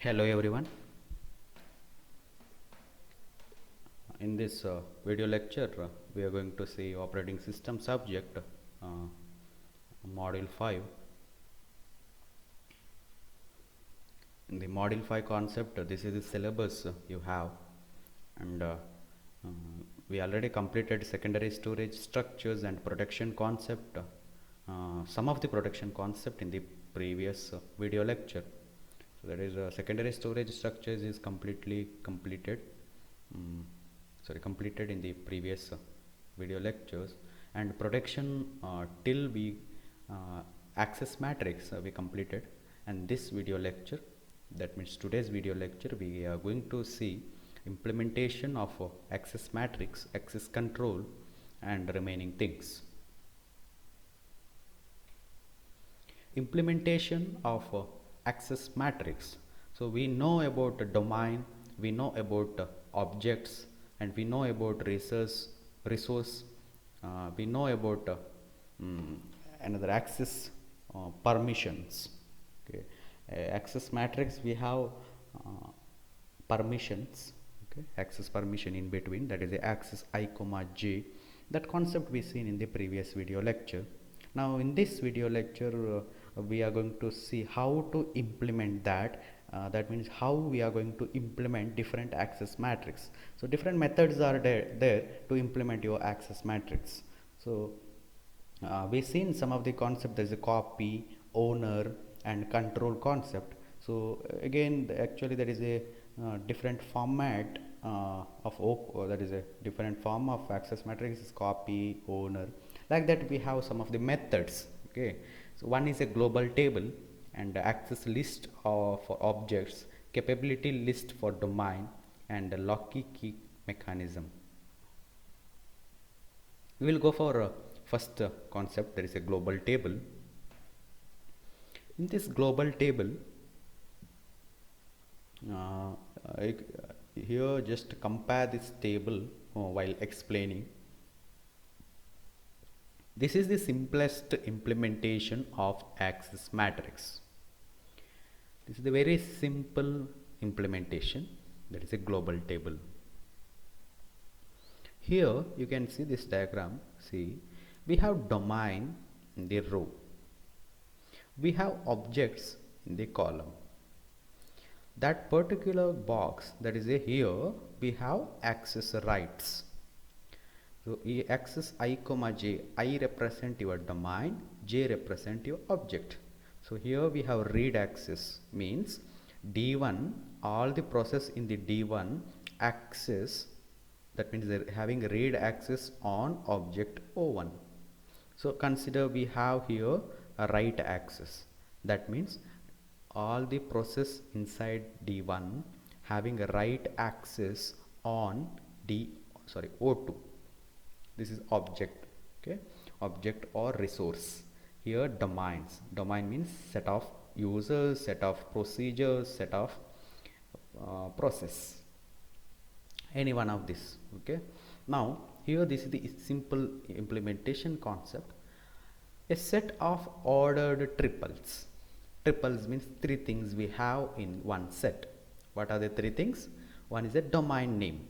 Hello everyone. In this video lecture, we are going to see operating system subject, module 5. In the module 5 concept, this is the syllabus you have, and we already completed secondary storage structures and protection concept, some of the protection concept in the previous video lecture. So that is secondary storage structures is completely completed. Completed in the previous video lectures, and protection till we access matrix we completed. And this video lecture, that means today's video lecture, we are going to see implementation of access matrix, access control, and remaining things. Implementation of access matrix. So we know about the domain, we know about objects, and we know about resource, we know about another access permissions. Okay, access matrix, we have permissions. Okay, access permission in between, that is the access I comma j. That concept we seen in the previous video lecture. Now in this video lecture we are going to see how to implement that. That means how we are going to implement different access matrix. So different methods are there to implement your access matrix. So we've seen some of the concept. There is a copy, owner, and control concept. So again, actually there is a different format that is a different form of access matrix is copy, owner. Like that we have some of the methods. Okay, so one is a global table, and access list for objects, capability list for domain, and a locky key mechanism. We will go for first concept, there is a global table. In this global table, here just compare this table while explaining. This is the simplest implementation of access matrix. This is the very simple implementation, that is a global table. Here you can see this diagram. See, we have domain in the row, we have objects in the column. That particular box, that is a here we have access rights. So access I comma j, I represent your domain, j represent your object. So here we have read access, means D1, all the process in the D1 access, that means they're having read access on object O1. So consider we have here a write access, that means all the process inside D1 having a write access on O2. This is object. Okay, object or resource. Here domains, domain means set of users, set of procedures, set of process, any one of this. Okay, now here this is the simple implementation concept. A set of ordered triples. Triples means three things we have in one set. What are the three things? One is a domain name.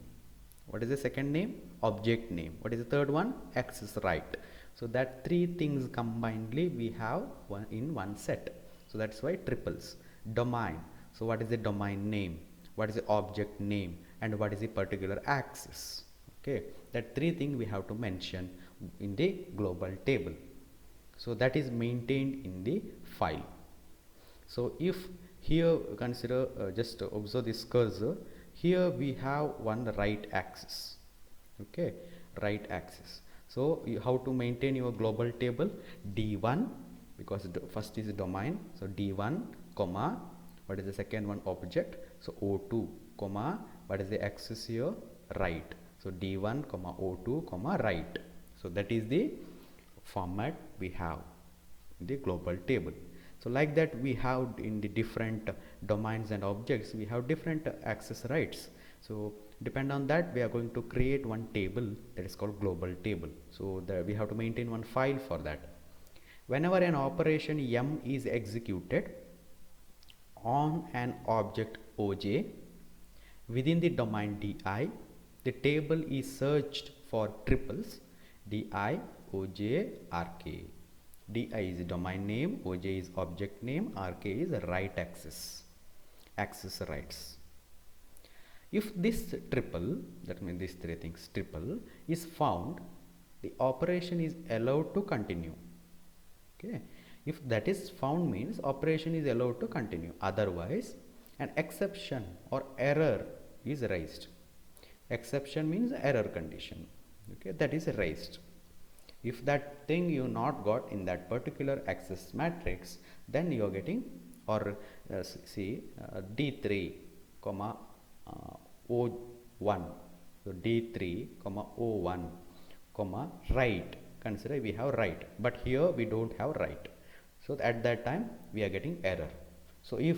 What is the second name? Object name. What is the third one? Access right. So that three things combinedly we have one in one set. So that's why triples. Domain. So what is the domain name? What is the object name? And what is the particular access? Okay, that three things we have to mention in the global table. So that is maintained in the file. So if here consider, just observe this cursor, here we have one write access. Okay, write access. So how to maintain your global table? D1, because first is domain, so D1 comma, what is the second one? Object. So O2 comma, what is the access here? Write. So D1 comma O2 comma write. So that is the format we have in the global table. So like that we have in the different domains and objects, we have different access rights. So depend on that we are going to create one table, that is called global table. So we have to maintain one file for that. Whenever an operation M is executed on an object oj. Within the domain di, the table is searched for triples di, oj, rk. Di is domain name, oj is object name, rk is write access, access rights. If this triple, that means these three things, triple is found, the operation is allowed to continue. Okay, if that is found means operation is allowed to continue, otherwise an exception or error is raised. Exception means error condition, okay, that is raised. If that thing you not got in that particular access matrix, then you are getting, or d3 comma o1, so d3 comma o1 comma write, consider we have write, but here we don't have write, so at that time we are getting error. So if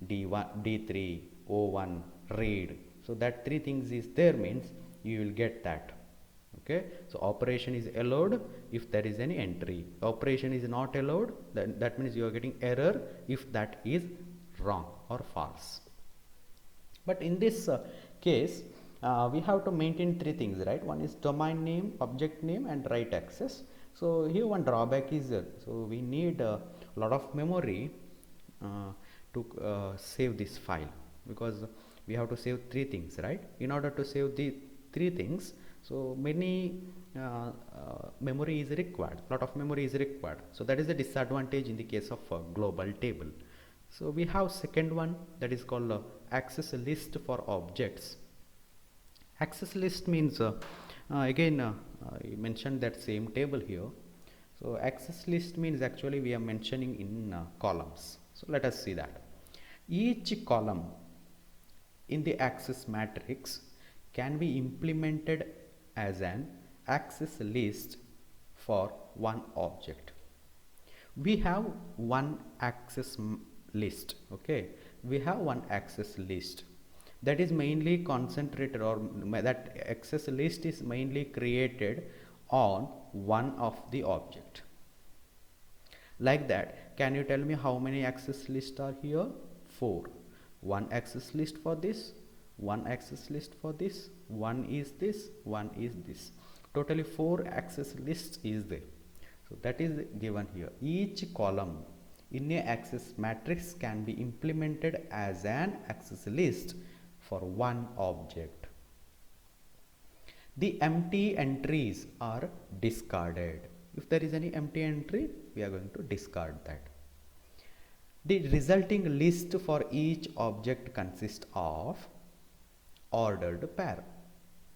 d1 d3 o1 read, so that three things is there means you will get that. Okay, so operation is allowed if there is any entry, operation is not allowed, then that means you are getting error if that is wrong or false. But in this case we have to maintain three things, right? One is domain name, object name and write access. So here one drawback is so we need a lot of memory to save this file, because we have to save three things, right? In order to save the three things, so many memory is required, lot of memory is required. So that is the disadvantage in the case of global table. So we have second one, that is called access list for objects. Access list means again I mentioned that same table here. So access list means actually we are mentioning in columns. So let us see that. Each column in the access matrix can be implemented as an access list for one object. We have one access list, okay, we have one access list that is mainly concentrated, or that access list is mainly created on one of the object. Like that, can you tell me how many access lists are here? 4. One access list for this, one access list for this, one is this, one is this. Totally 4 access lists is there. So that is given here. Each column in a access matrix can be implemented as an access list for one object. The empty entries are discarded. If there is any empty entry, we are going to discard that. The resulting list for each object consists of ordered pair.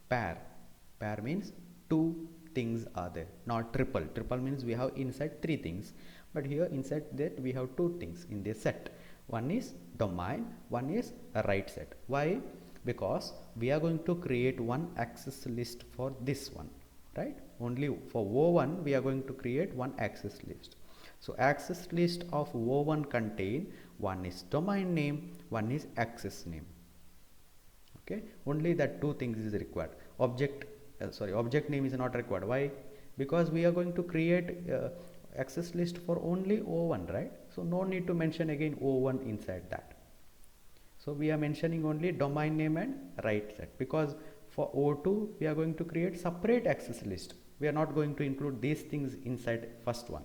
Pair means two things are there, not triple. Triple means we have inside three things, but here inside that we have two things in this set. One is domain, one is a write set. Why? Because we are going to create one access list for this one, right? Only for O1 we are going to create one access list. So access list of O1 contain one is domain name, one is access name. Okay, only that two things is required. Object name is not required. Why? Because we are going to create access list for only O1, right? So no need to mention again O1 inside that. So we are mentioning only domain name and write set, because for O2 we are going to create separate access list. We are not going to include these things inside first one.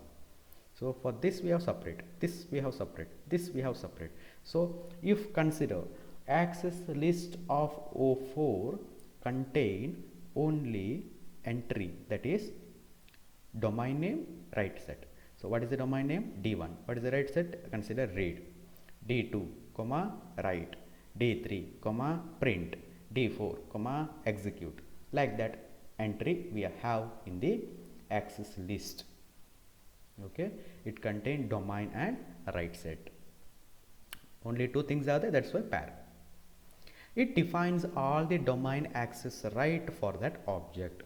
So for this we have separate, this we have separate, this we have separate. So if consider access list of O4 contain only entry, that is domain name, write set. So what is the domain name? D1. What is the write set? Consider read. D2 comma write, D3 comma print, D4 comma execute. Like that entry we have in the access list. Okay, it contains domain and write set. Only two things are there, that's why pair. It defines all the domain access right for that object.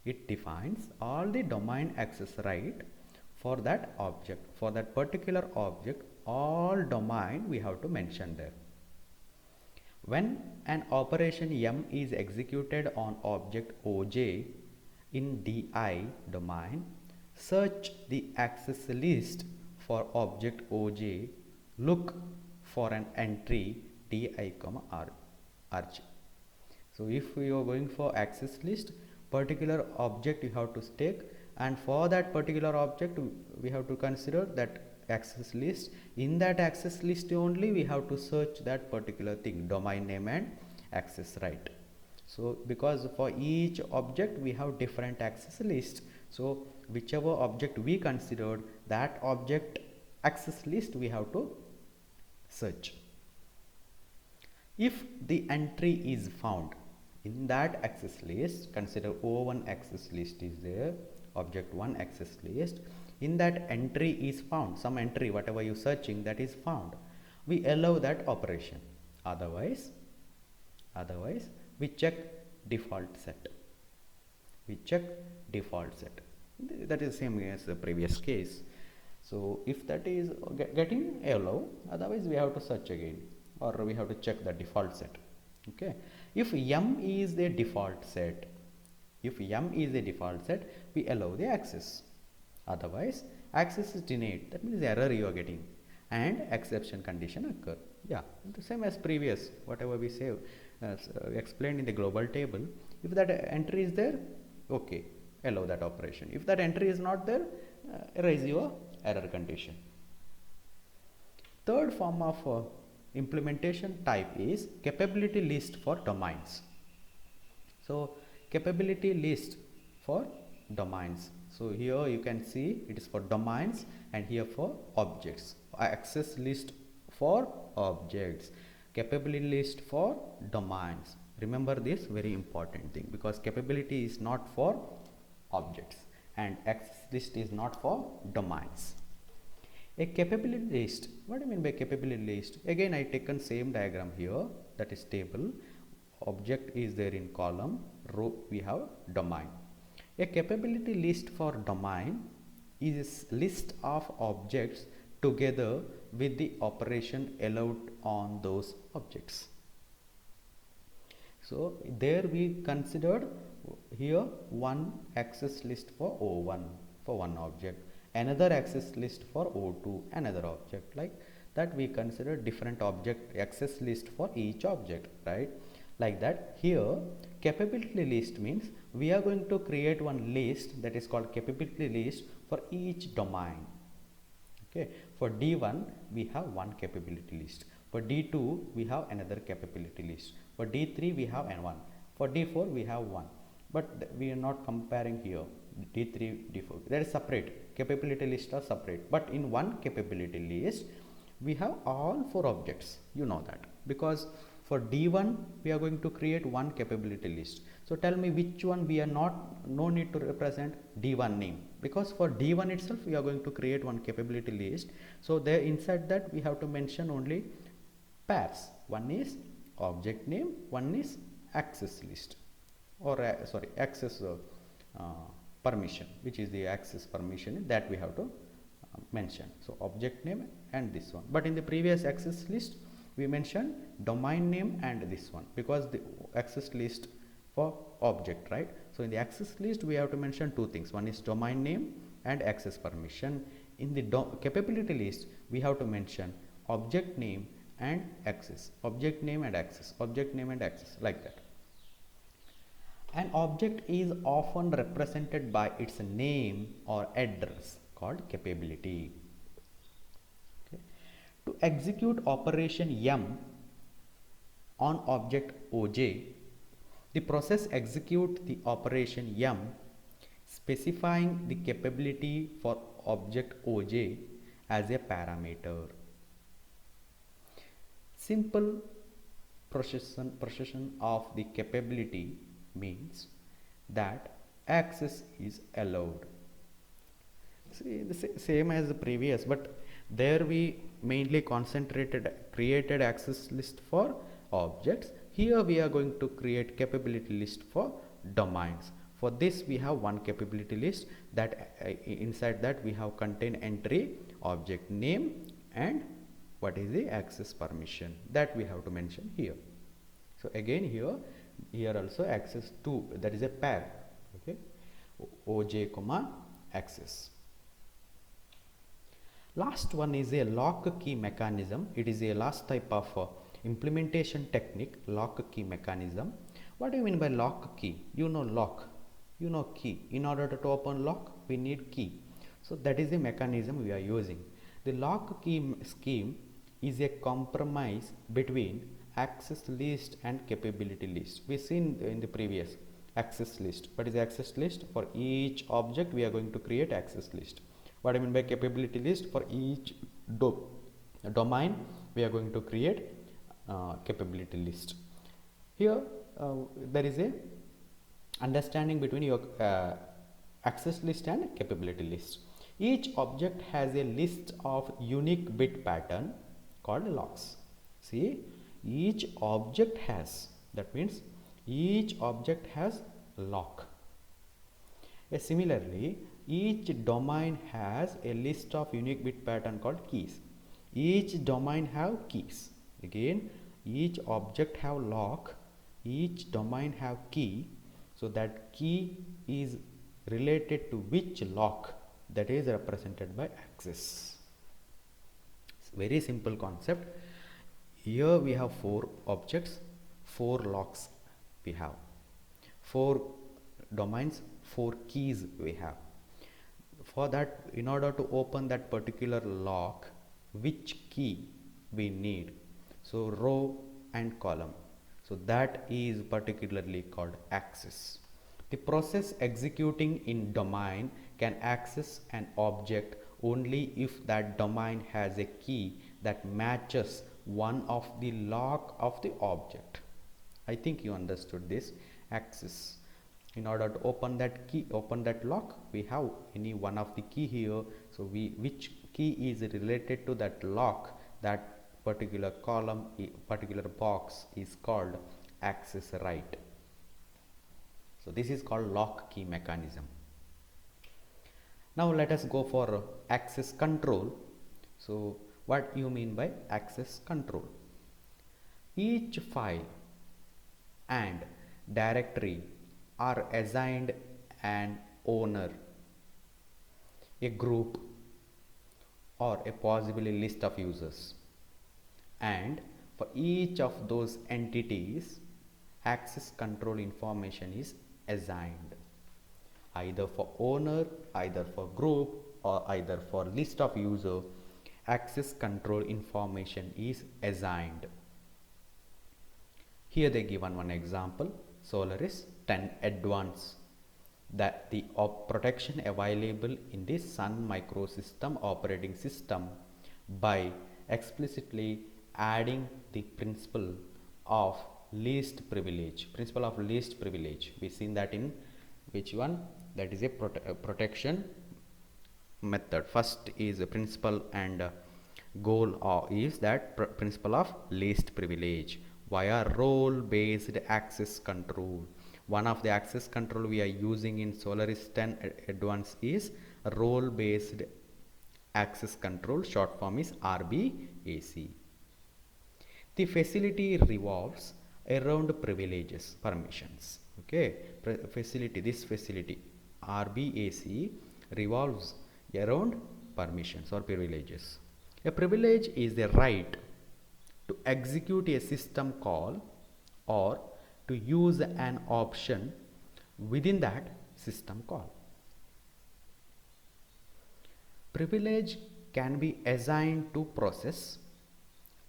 It defines all the domain access right for that object. For that particular object, all domain we have to mention there. When an operation M is executed on object OJ in DI domain, search the access list for object OJ, look for an entry di comma rg. So if we are going for access list, particular object you have to take, and for that particular object we have to consider that access list. In that access list only we have to search that particular thing, domain name and access right. So because for each object we have different access list, so whichever object we considered, that object access list we have to search. If the entry is found in that access list, consider O1 access list is there, object 1 access list, in that entry is found, some entry whatever you searching that is found, we allow that operation. Otherwise we check default set. That is same as the previous case. So if that is getting allow, otherwise we have to search again, or we have to check the default set. Okay, if m is the default set, we allow the access. Otherwise access is denied, that means error you are getting, and exception condition occur. Yeah, the same as previous, whatever we say explained in the global table. If that entry is there, okay, allow that operation. If that entry is not there, raise your error condition. Third form of implementation type is capability list for domains. So capability list for domains. So here you can see it is for domains, and here for objects. Access list for objects, capability list for domains. Remember this very important thing, because capability is not for objects and access list is not for domains. A capability list, what do you mean by capability list? Again I taken same diagram here, that is table, object is there in column, row we have domain. A capability list for domain is a list of objects together with the operation allowed on those objects. So there we considered here one access list for O1 for one object, another access list for O2 another object, like that we consider different object access list for each object, right? Like that. Here capability list means we are going to create one list that is called capability list for each domain. Okay, for D1 we have one capability list, for D2 we have another capability list, for D3 we have one, for D4 we have one, but we are not comparing here D3 D4, that is separate, capability list are separate, but in one capability list we have all 4 objects, you know that, because for D1 we are going to create one capability list. So tell me which one we are no need to represent D1 name, because for D1 itself we are going to create one capability list. So there inside that we have to mention only pairs, one is object name, one is access list, or access permission, which is the access permission that we have to mention. So object name and this one, but in the previous access list we mentioned domain name and this one, because the access list for object, right? So in the access list we have to mention 2 things, one is domain name and access permission. In the capability list we have to mention object name and access, object name and access, object name and access, like that. An object is often represented by its name or address, called capability. To execute operation M on object OJ, the process executes the operation M specifying the capability for object OJ as a parameter. Simple procession of the capability means that access is allowed. See, the same as the previous, but there we mainly created access list for objects. Here we are going to create capability list for domains. For this we have one capability list that inside that we have contain entry, object name and what is the access permission, that we have to mention here. So again here also access to, that is a pair, okay, OJ comma access. Last one is a lock key mechanism. It is a last type of implementation technique, lock key mechanism. What do you mean by lock key? You know lock, you know key. In order to open lock, we need key. So that is the mechanism we are using. The lock key scheme is a compromise between access list and capability list. We seen in the previous access list. What is access list? For each object we are going to create access list. What I mean by capability list? For each domain we are going to create capability list. Here there is a understanding between your access list and capability list. Each object has a list of unique bit pattern called locks. See, each object has, that means each object has lock. Similarly, each domain has a list of unique bit pattern called keys. Each domain have keys. Again, each object have lock, each domain have key. So that key is related to which lock, that is represented by access. It's very simple concept. Here we have 4 objects, 4 locks we have, 4 domains, 4 keys we have. For that, in order to open that particular lock, which key we need? So row and column. So that is particularly called access. The process executing in domain can access an object only if that domain has a key that matches one of the lock of the object. I think you understood this. Access. In order to open that key, open that lock, we have any one of the key here. So which key is related to that lock, that particular column, particular box is called access right. So this is called lock key mechanism. Now let us go for access control. So what you mean by access control? Each file and directory are assigned an owner, a group, or a possibly list of users, and for each of those entities access control information is assigned, either for owner, either for group, or either for list of user. Access control information is assigned. Here they given one example, Solaris 10 Advanced, that the protection available in the Sun Microsystem operating system by explicitly adding the principle of least privilege. Principle of least privilege. We seen that in which one? That is a protection method. First is a principle and goal is that principle of least privilege via role based access control. One of the access control we are using in Solaris 10 Advanced is role based access control, short form is RBAC. The facility revolves around privileges, permissions. Okay, this facility RBAC revolves around permissions or privileges. A privilege is the right to execute a system call or to use an option within that system call. Privilege can be assigned to process,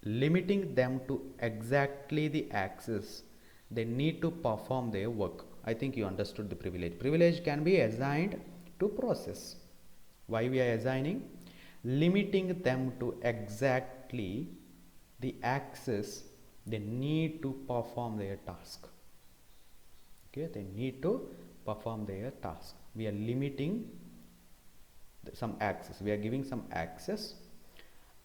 limiting them to exactly the access they need to perform their work. I think you understood the privilege. Privilege can be assigned to process. Why we are assigning? Limiting them to exactly the access they need to perform their task. Okay, they need to perform their task. We are limiting some access. We are giving some access.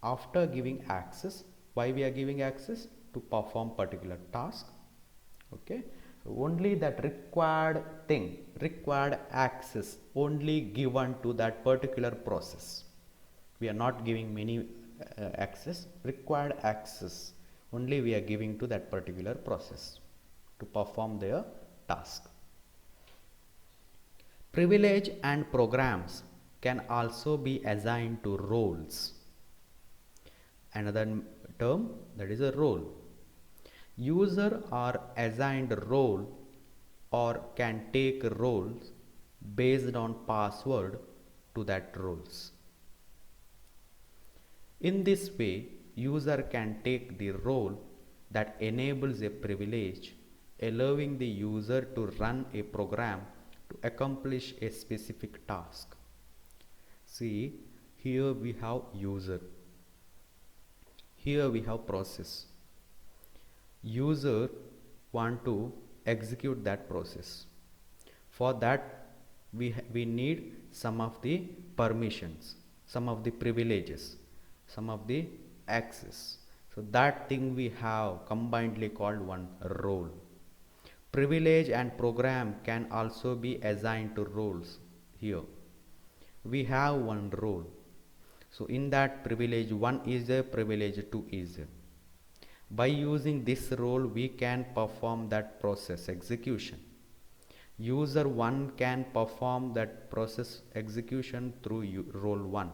After giving access, why we are giving access? To perform particular task. Okay, so only that required thing, required access only given to that particular process. We are not giving many access. Required access only we are giving to that particular process to perform their task. Privilege and programs can also be assigned to roles. Another term, that is a role. User are assigned role or can take roles based on password to that roles. In this way, user can take the role that enables a privilege, allowing the user to run a program to accomplish a specific task. See, here we have user, here we have process. User want to execute that process. For that, we need some of the permissions, some of the privileges, some of the access. So that thing we have combinedly called one role. Privilege and program can also be assigned to roles. Here we have one role. So in that privilege 1 is a, privilege 2 is a. By using this role we can perform that process execution. User 1 can perform that process execution through role 1.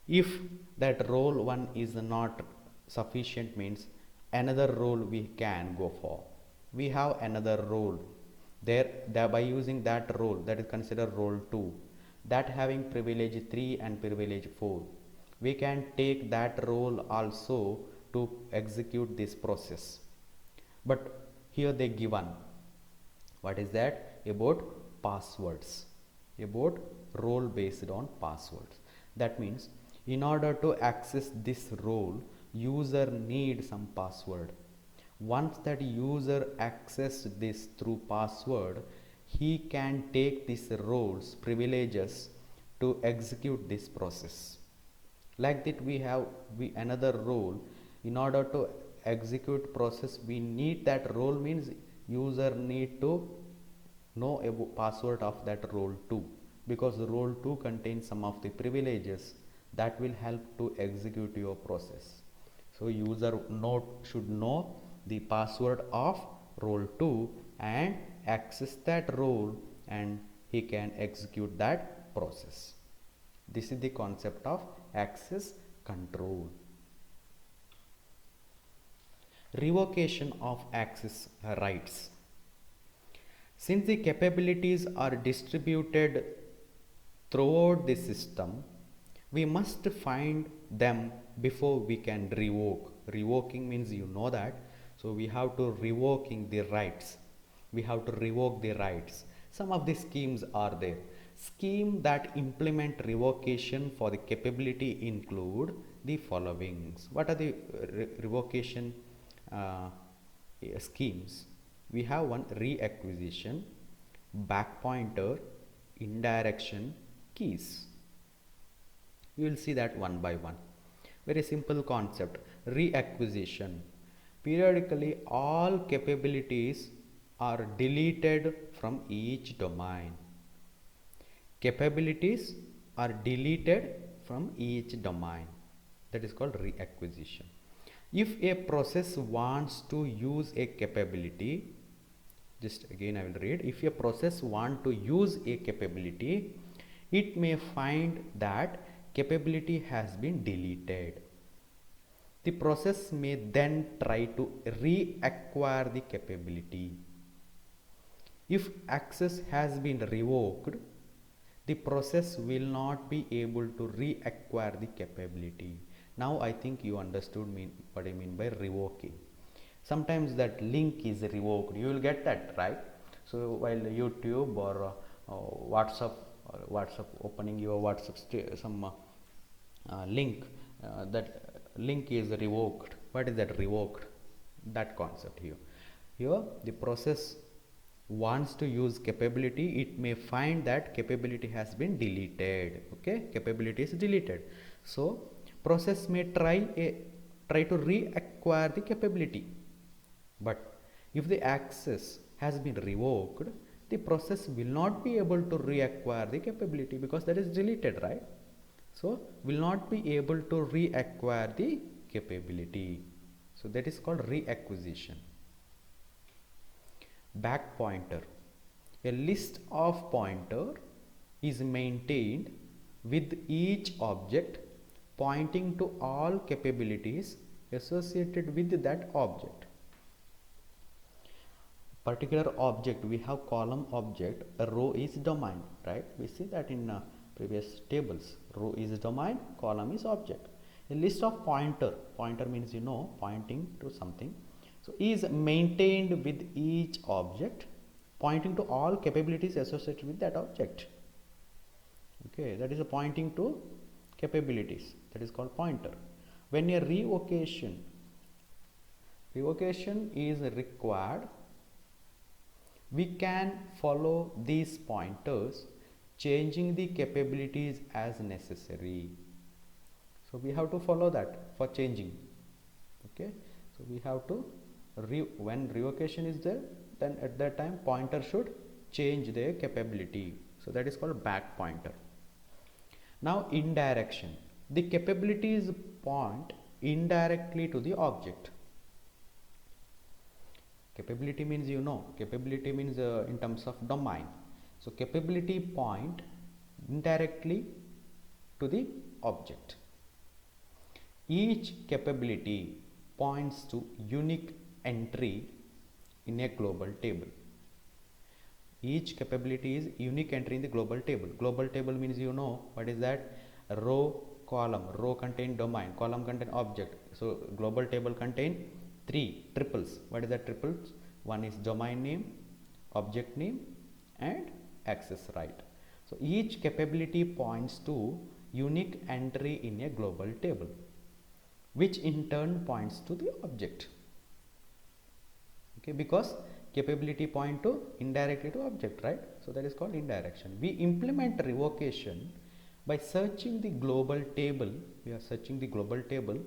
If that role 1 is not sufficient, means another role we can go for. We have another role there, by using that role, that is considered role 2, that having privilege 3 and privilege 4. We can take that role also to execute this process. But here they given, what is that? About passwords, about role based on passwords. That means in order to access this role, user needs some password. Once that user access this through password, he can take these roles, privileges to execute this process. Like that we have another role. In order to execute process, we need that role, means user need to know a password of that role 2, because role 2 contains some of the privileges that will help to execute your process. So user should know the password of role 2 and access that role, and he can execute that process. This is the concept of access control. Revocation of access rights. Since the capabilities are distributed throughout the system, we must find them before we can revoke. Revoking means you know that. So we have to revoking the rights. We have to revoke the rights. Some of the schemes are there. Scheme that implement revocation for the capability include the following. What are the revocation schemes? We have one: reacquisition, back pointer, indirection, keys. We will see that one by one. Very simple concept. Reacquisition. Periodically all capabilities are deleted from each domain. Capabilities are deleted from each domain. That is called reacquisition. If a process wants to use a capability, just again I will read. If a process wants to use a capability, it may find that capability has been deleted. The process may then try to reacquire the capability. If access has been revoked, the process will not be able to reacquire the capability. Now I think you understood what I mean by revoking. Sometimes that link is revoked. You will get that, right? So while YouTube or WhatsApp opening your WhatsApp some link, that link is revoked. What is that revoked? That concept here. Here the process wants to use capability, it may find that capability has been deleted. Okay, capability is deleted. So process may try to reacquire the capability. But if the access has been revoked, the process will not be able to reacquire the capability because that is deleted, right? So will not be able to reacquire the capability. So that is called reacquisition. Back pointer. A list of pointer is maintained with each object pointing to all capabilities associated with that object. particular object, we have column object, a row is domain, right? We see that in previous tables. Row is domain, column is object. A list of pointer means pointing to something, so is maintained with each object pointing to all capabilities associated with that object. Okay, that is a pointing to capabilities, that is called pointer. When a revocation is required, we can follow these pointers, changing the capabilities as necessary. So we have to follow that for changing. Okay, so we have to when revocation is there, then at that time pointer should change their capability, so that is called back pointer. Now indirection, the capabilities point indirectly to the object. Capability means capability means in terms of domain, so capability point indirectly to the object. Each capability points to unique entry in a global table. Each capability is unique entry in the global table. Global table means what is that? Row, column. Row contain domain, column contain object. So global table contain 3 triples. What is that triples? One is domain name, object name, and access right. So each capability points to unique entry in a global table, which in turn points to the object. Okay, because capability point to indirectly to object, right? So that is called indirection. We implement revocation by searching the global table. We are searching the global table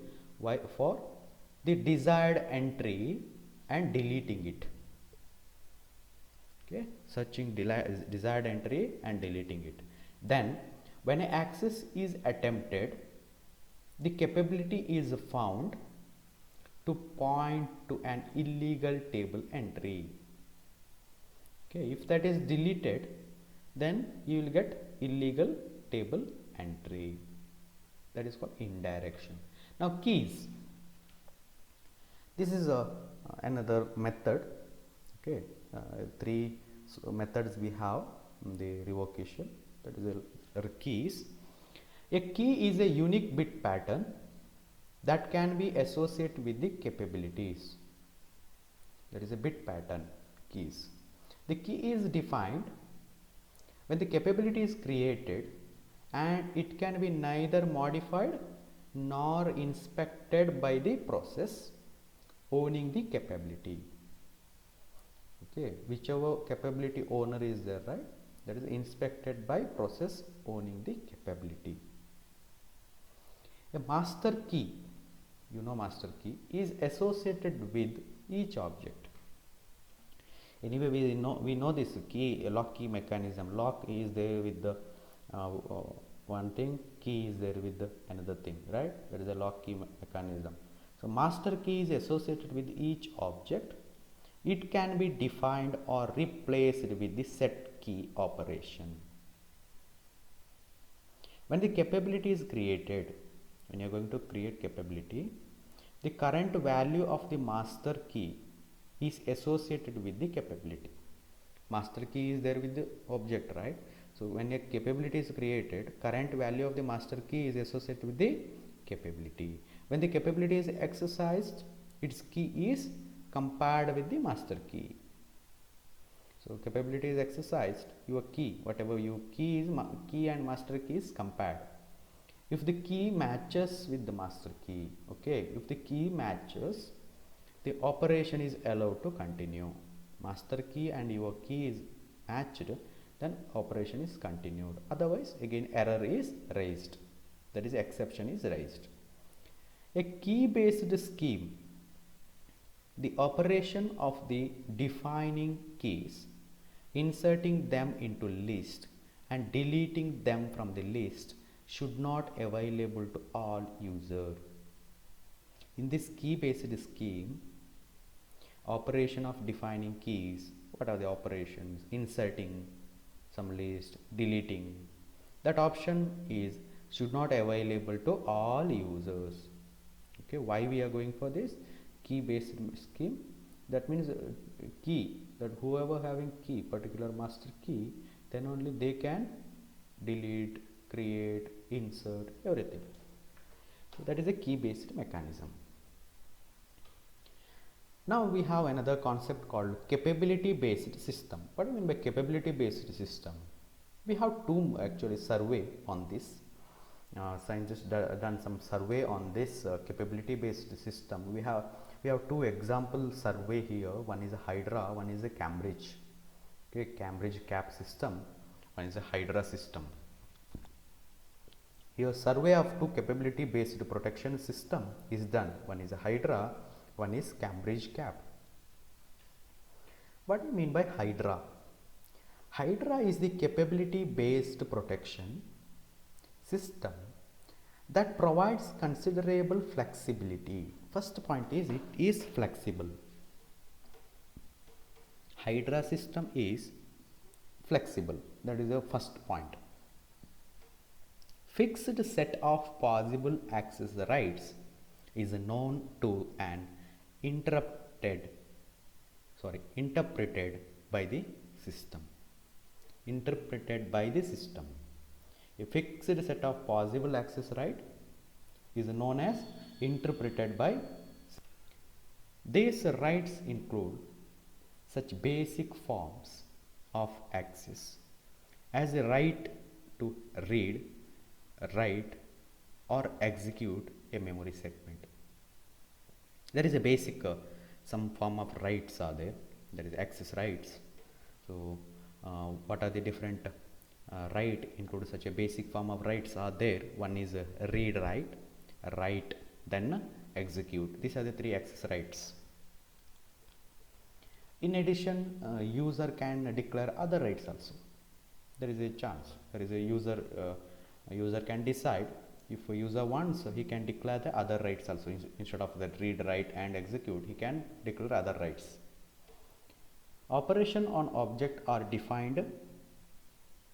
for the desired entry and deleting it. Okay, searching desired entry and deleting it. Then when an access is attempted, the capability is found to point to an illegal table entry. Okay, if that is deleted, then you will get illegal table entry. That is called indirection. Now keys. This is another method. Okay, 3 methods we have in the revocation. That is a keys. A key is a unique bit pattern that can be associated with the capabilities. That is a bit pattern, keys. The key is defined when the capability is created, and it can be neither modified nor inspected by the process owning the capability. Okay, whichever capability owner is there, right, that is inspected by process owning the capability. A master key, master key is associated with each object. Anyway, we know this key, lock key mechanism. Lock is there with the one thing, key is there with the another thing, right? That is a lock key mechanism. So master key is associated with each object. It can be defined or replaced with the set key operation. When the capability is created, when you are going to create capability, the current value of the master key is associated with the capability. Master key is there with the object, right? So when a capability is created, current value of the master key is associated with the capability. When the capability is exercised, its key is compared with the master key. So capability is exercised, your key, whatever your key is, key and master key is compared. If the key matches with the master key, okay, if the key matches, the operation is allowed to continue. Master key and your key is matched, then operation is continued. Otherwise, again error is raised, that is exception is raised. A key based scheme, the operation of the defining keys, inserting them into list and deleting them from the list, should not available to all user. In this key based scheme, operation of defining keys, what are the operations? Inserting some list, deleting, that option is should not available to all users. Okay, why we are going for this key based scheme? that means key, that whoever having key, particular master key, then only they can delete, create, insert, everything. So that is a key based mechanism. Now we have another concept called capability based system. What do you mean by capability based system? We have two actually survey on this. Scientists done some survey on this capability based system. We have two example survey here. One is a Hydra, one is a Cambridge. Okay, Cambridge CAP system, one is a Hydra system. Here survey of two capability based protection system is done. One is a Hydra, one is Cambridge CAP. What do you mean by Hydra? Hydra is the capability based protection system that provides considerable flexibility. First point is it is flexible. Hydra system is flexible. That is the first point. Fixed set of possible access rights is known to and interpreted by the system. A fixed set of possible access right is known as interpreted by. These rights include such basic forms of access as a right to read, write or execute a memory segment. There is a basic some form of rights are there. There is access rights. So what are the different right include such a basic form of rights are there. One is read, write, then execute. These are the three access rights. In addition, user can declare other rights also. There is a chance. There is a user can decide. If a user wants, he can declare the other rights also. Instead of that read, write and execute, he can declare other rights. Operation on object are defined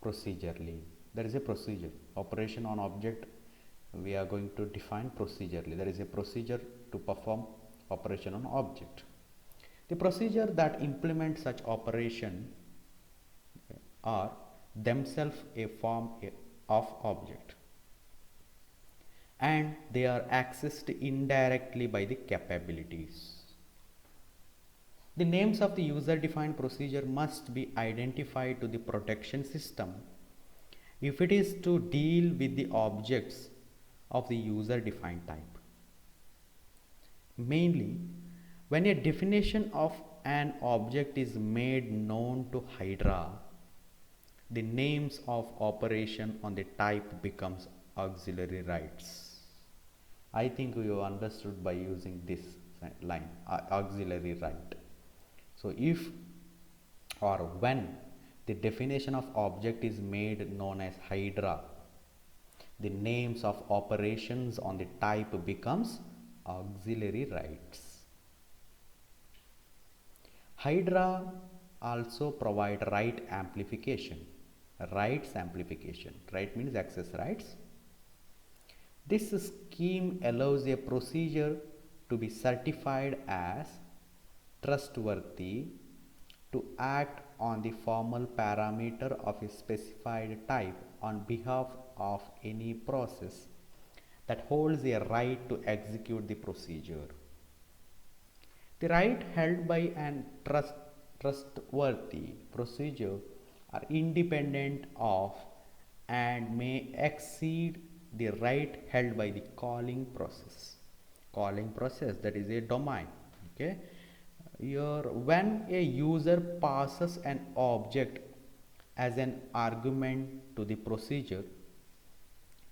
procedurally. There is a procedure. Operation on object we are going to define procedurally. There is a procedure to perform operation on object. The procedure that implement such operation are themselves a form of object, and they are accessed indirectly by the capabilities. The names of the user-defined procedure must be identified to the protection system if it is to deal with the objects of the user-defined type. Mainly, when a definition of an object is made known to Hydra, the names of operation on the type becomes auxiliary rights. I think you understood by using this line, auxiliary right. So if or when the definition of object is made known as Hydra, the names of operations on the type becomes auxiliary rights. Hydra also provide right amplification. Rights amplification. Right means access rights. This scheme allows a procedure to be certified as trustworthy to act on the formal parameter of a specified type on behalf of any process that holds a right to execute the procedure. The right held by an trustworthy procedure are independent of and may exceed the right held by the calling process. Calling process, that is a domain. Okay. Here, when a user passes an object as an argument to the procedure,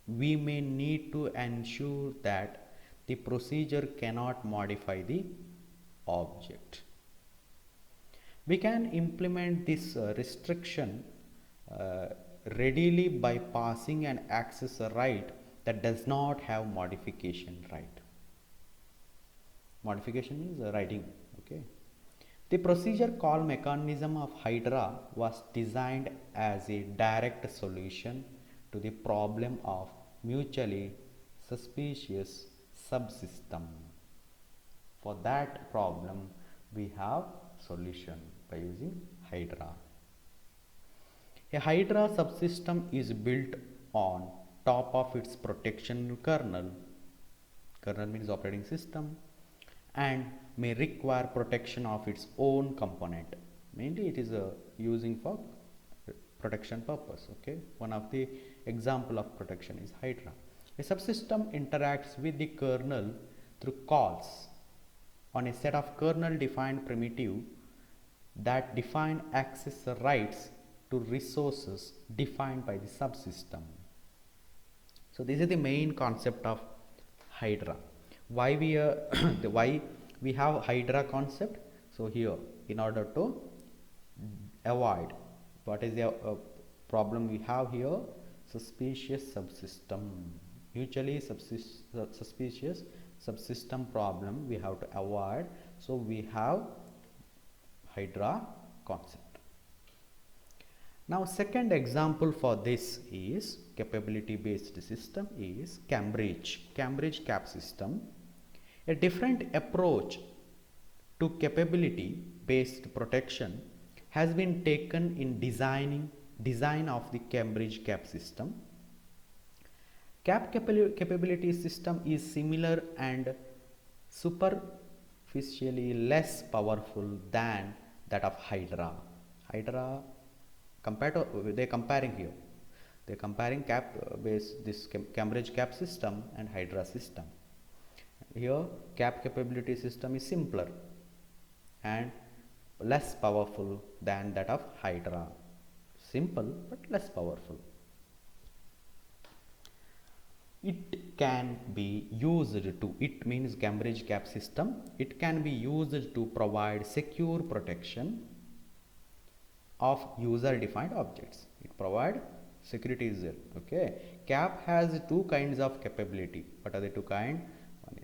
we may need to ensure that the procedure cannot modify the object. We can implement this restriction readily by passing an access right that does not have modification right. Modification means writing. Okay. The procedure call mechanism of Hydra was designed as a direct solution to the problem of mutually suspicious subsystem. For that problem, we have solution by using Hydra. A Hydra subsystem is built on top of its protection kernel. Kernel means operating system, and may require protection of its own component. Mainly it is using for protection purpose. Okay, one of the example of protection is Hydra. A subsystem interacts with the kernel through calls on a set of kernel defined primitive that define access rights to resources defined by the subsystem. So this is the main concept of Hydra. Why we why we have Hydra concept? So here, in order to avoid what is the problem we have here, suspicious subsystem. Usually suspicious subsystem problem we have to avoid. So we have Hydra concept. Now second example for this is capability based system is Cambridge CAP system. A different approach to capability based protection has been taken in design of the Cambridge CAP system. CAP capability system is similar and superficially less powerful than that of Hydra. Hydra they're comparing here. They're comparing Cambridge CAP system and Hydra system. Here CAP capability system is simpler and less powerful than that of Hydra. Simple but less powerful. It can be used to, it means Cambridge CAP system, it can be used to provide secure protection of user defined objects. It provides security is there. Okay, CAP has two kinds of capability. What are the two kinds?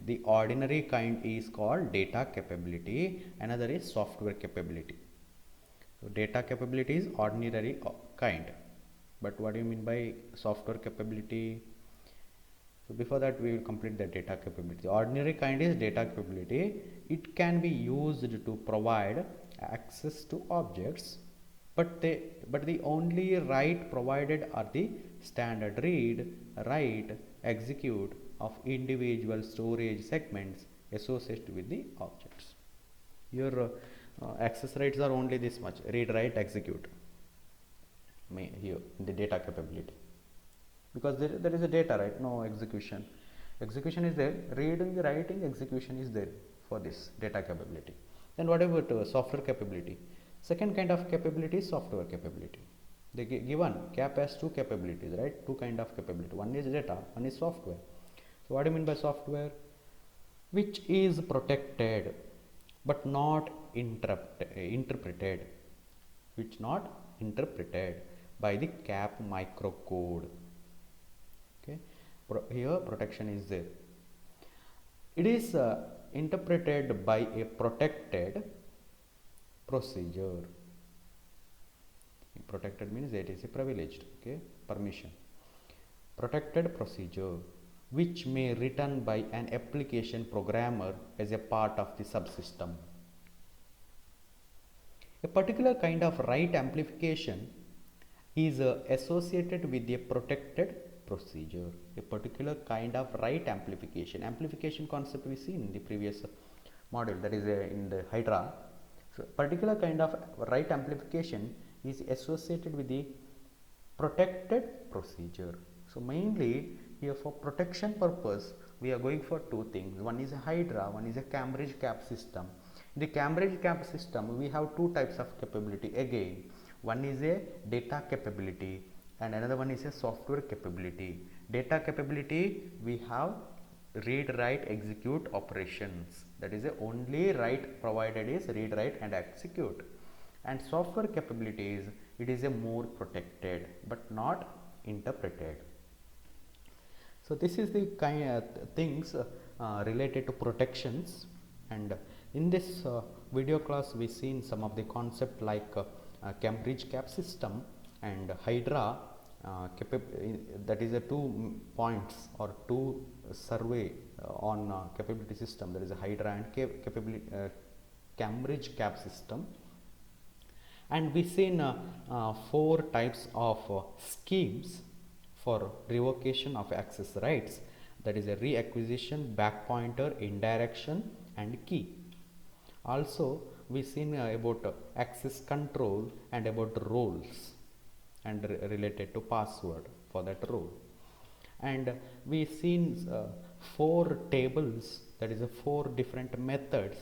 The ordinary kind is called data capability, another is software capability. So data capability is ordinary kind, but what do you mean by software capability? So before that we will complete the data capability. The ordinary kind is data capability. It can be used to provide access to objects, but the only right provided are the standard read, write, execute of individual storage segments associated with the objects. Your access rights are only this much: read, write, execute. Here in the data capability, because there is a data, right? No execution. Execution is there. Reading, writing, execution is there for this data capability. Then what about software capability? Second kind of capability is software capability. They given CAP has two capabilities, right? Two kind of capability. One is data, one is software. So what do you mean by software? Which is protected but not interpreted, which not interpreted by the CAP microcode. Okay, here protection is there. It is interpreted by a protected procedure. Protected means it is a privileged, okay, permission. Protected procedure which may written by an application programmer as a part of the subsystem. A particular kind of write amplification is associated with a protected procedure. A particular kind of write amplification. Amplification concept we see in the previous module, that is in the Hydra. So particular kind of write amplification is associated with the protected procedure. So mainly here for protection purpose we are going for two things. One is a Hydra, one is a Cambridge CAP system. In the Cambridge CAP system we have two types of capability again. One is a data capability and another one is a software capability. Data capability we have read, write, execute operations. That is the only right provided is read, write and execute. And software capabilities, it is a more protected but not interpreted. So this is the kind of things related to protections, and in this video class we seen some of the concept like Cambridge CAP system and Hydra. That is a 2 points or 2 survey on capability system. There is a Hydra and Cambridge CAP system. And we seen four types of schemes for revocation of access rights, that is a reacquisition, back pointer, indirection and key. Also we seen about access control and about roles and related to password for that role. And we seen four tables, that is four different methods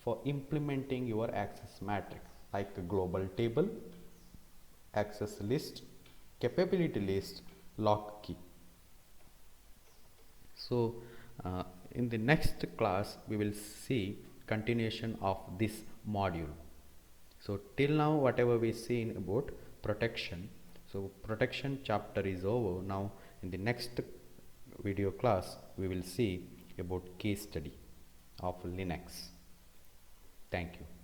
for implementing your access matrix, like a global table, access list, capability list, lock key. So in the next class we will see continuation of this module. So till now whatever we seen about protection, so protection chapter is over. Now in the next video class we will see about case study of Linux. Thank you.